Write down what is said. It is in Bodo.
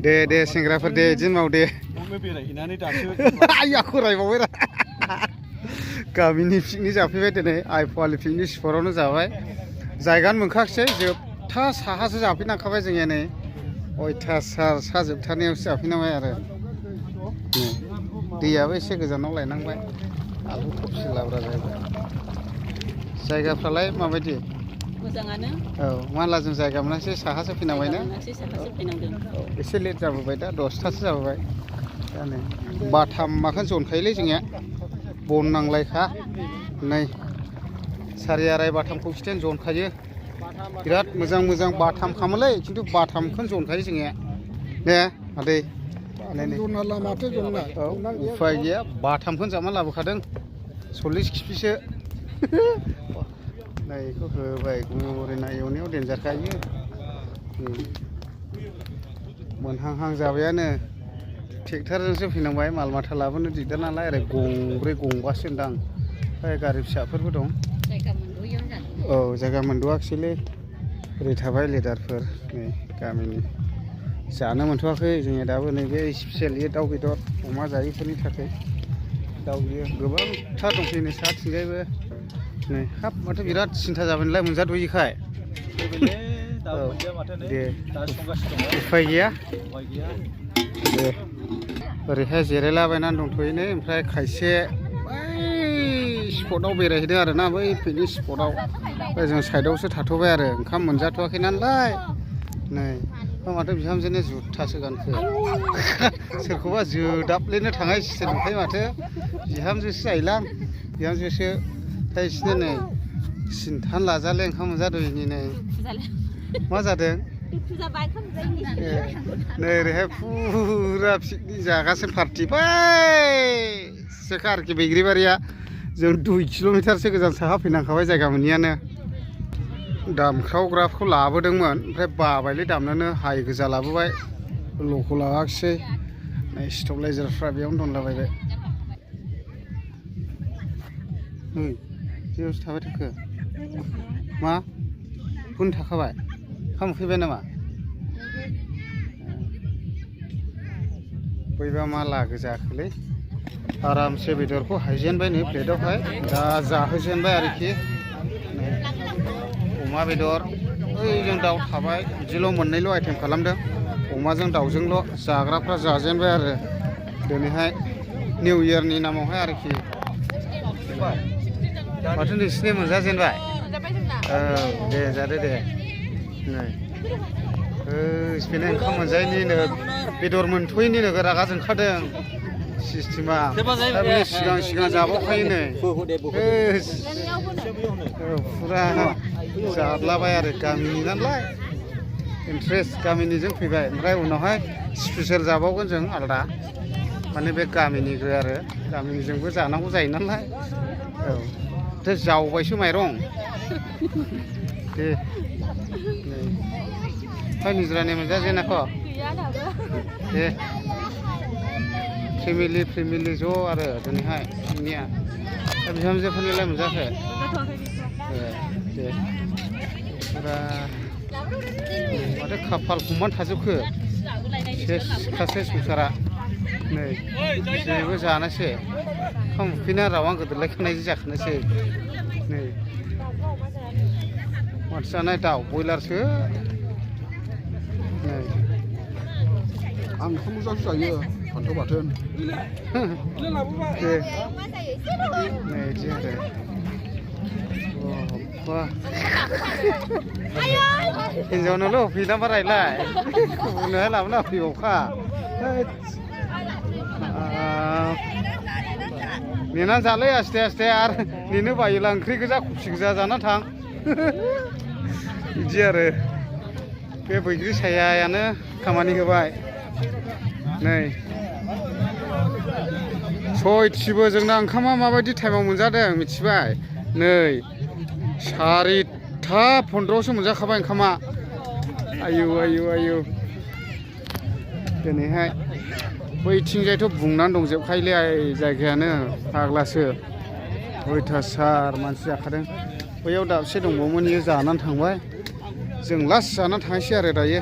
दे सेंग्राफोर दे इदिनो माव दे बेरायहैनानै दासो आइया खरायबावबाय रा गामिनि पिकनिक जाफैबाय दिनै आइ फवालि पिकनिक स्पटआवनो जाबाय जायगानो मोनखायाखिसै जोबथा साहासो जाफैनांखाबाय जोङो नै अयथासार सा जोबथारनायावसो जाफैनांबाय आरो दैयाबो एसे गोजानाव लायनांबाय आलु खबसे लाब्रा जाहैबाय जायगाफ्रालाय माबायदि मोजाङानो औ माला जों जायगा मोनासै साहासो फैनांबाय ना एसे लेट जाबोबाय दा 10थासो जाबोबाय दा नै बाथाम माखौनो जनखायोलै जोंनिया बन नांलायखा नै सारि आराय बाथामखौ खिथायानो जनखायो बिराद मोजां मोजां बाथाम खामोलै खिन्थु बाथामखौनो जनखायो जोंनिया ने आदै उफाय गैया बाथामखौनो जामा लाबोखादों 40 किपिसो नै बेखौ होबाय गुरैना एवनायाव देन्जारखायो मोनहांहां जाबायानो ट्रेक्टरजोंसो फैनांबाय माल माथा लाबोनो दिगदार नालाय ओरै गंब्रै गंबासो होनदां ओमफ्राय गारि फिसाफोरबो दं औ जायगा मोनद'आखिसैलै ओरै थाबाय लिडारफोर नै गामिनि जानो मोनथ'वाखै जोंनिया दाबो नैबे स्पेसियेल दाउ बेदर अमा जायैफोरनि थाखाय दाउ बियो गोबांथार दंफैयो साथिंजायबो नै हाब माथो बिराद सिन्था जाबाय नालाय मोनजाद'यैखाय दे उफाय गैया दे ओरैहाय जिरायलाबायनानै दंथ'यो नै ओमफ्राय खायसे बै स्पटआव बेरायहैदों आरो ना बै पिकनिक स्पटआव ओमफ्राय जों साइडआवसो थाथ'बाय आरो ओंखाम मोनजाथ'वाखै नालाय नै माथो बिहामजोनो जुथासो गानखो सोरखौबा जोदाबलेनो थांनाय सिस्टेम नुखायो माथो बिहामजोसो जायोलां बिहामजोसो ओमफ्राय बिसोरनो नै सिन्थानो लाजाले ओंखाम मोनजाद'यैनि नै मा जादों नै ओरैहाय फुरा पिकनिक जागासिनो पार्टि बैसेखा आरोखि बैग्रिबारिया जों 2 किल'मिटारसो गोजान साहा फैनांखाबाय जायगा मोनैयानो दामख्रावग्राखौ लाबोदोंमोन ओमफ्राय बाबायलै दामनोनो हाइ गोजा लाबोबाय ल'खौ लागाखिसै नै स्टेबलाइजारफ्रा बेयावनो दंलाबायबाय जेरावसो थाबाय थाखो मा बुंनो थाखाबाय ओंखाम उखैबाय नामा बैबा मा लागो जाखोलै आरामसे बेदरखौ हायजेनबाय नै प्लेटआवहाय दा जाहोजेनबाय आरोखि अमा बेदर ओइजों दाउ थाबाय बिदिल' मोननैल' आइटेम खालामदों अमाजों दाउजोंल' जाग्राफ्रा जाजेनबाय आरो दिनैहाय निउ इयारनि नामावहाय आरोखि माथो नोंसिनि मोनजाजेनबाय औ दे जादो दे नै बेनो ओंखाम मोनजायैनिनो बेदर मोनथ'यैनिनो रागा जोंखादों सिस्टेमा दा सिगां जाबावखायो नै फुरा जादलाबाय आरो गामिनि नालाय इन्ट्रेस्ट गामिनिजों फैबाय ओमफ्राय उनावहाय स्पेसियेल जाबावगोन जों आलादा माने बे गामिनिखौ आरो गामिनिजोंबो जानांगौ जायो नालाय औ जावबायसो माइरं दे नै निज्रानि मोनजाजेनाखौ दे फेमिलि ज' आरो दिनैहाय जोंनिया दा बिहामजोफोरनिलाय मोनजाखो दे फुरा माथो खाफाल हमनानै थाजोबखो सेसखासै संसारा नै जेबो जानोसै ओंखाम उखैना रावां गोदोरलायखानाय जाखानोसै नै माथो जानाय दाउ बयलारसो नै आं ओंखाम मोजांसो जायो फान्थाव बाथोन दे नै बिदि आरो हिन्जावनोल' होफैना बारायलाय गुबुननोहाय लाबोना होफैबावखा नेनानै जालै आस्थे आरो नेनो बायोला ओंख्रि गोजा खफि गोजा जाना थां बिदि आरो बे बैग्रि सायायानो खामानि होबाय नै सयथिबो जोंना ओंखामा माबायदि टाइमाव मोनजादों मिथिबाय नै 4:15 मोनजाखाबाय ओंखामा आयु दिनैहाय बैथिंजायथ' बुंनानै दंजोबखायोलै जायगायानो फाग्लासो अयथासार मानसि जाखादों बैयाव दाबसे दंबावोमोन इयो जानानै थांबाय जों लास्ट जानानै थांसै आरो दायो